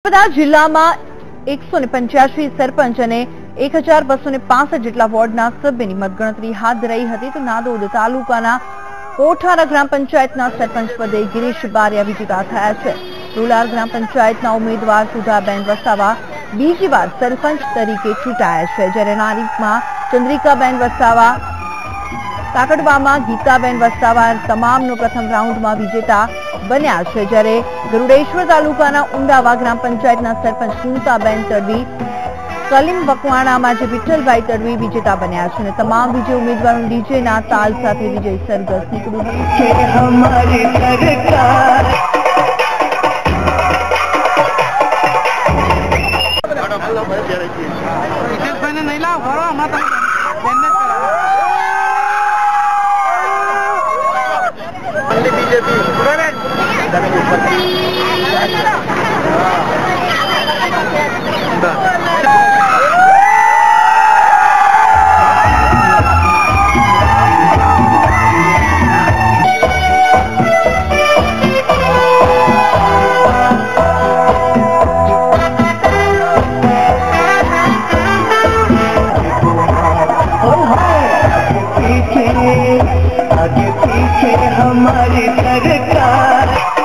નર્મદા જિલ્લામાં 185 સરપંચ અને 1265 જેટલા વોર્ડના સભ્યની મતગણતરી હાથ ધરાઈ હતી તો નાદોદ તાલુકાના કોઠારા ગ્રામ પંચાયતના સરપંચ પદે ગિરીશ બારિયા વિજેતા થયા છે। રોલાર ગ્રામ પંચાયતના ઉમેદવાર સુધાબેન વસાવા બીજી વાર સરપંચ તરીકે ચૂંટાયા છે, જ્યારે નારીપમાં ચંદ્રિકાબેન વસાવા, કાકડવામાં ગીતાબેન વસાવા તમામનો પ્રથમ રાઉન્ડમાં વિજેતા બન્યા છે, જ્યારે ગરુડેશ્વર તાલુકાના ઉંડાવા ગ્રામ પંચાયતના સરપંચ સુનતાબેન તડવી, કલીમ વકવાણામાં જે વિઠ્ઠલભાઈ તડવી વિજેતા બન્યા છે અને તમામ વિજય ઉમેદવારો ડીજેના તાલ સાથે વિજય સરઘસ નીકળ્યું आगे पीछे हमारी सरकार।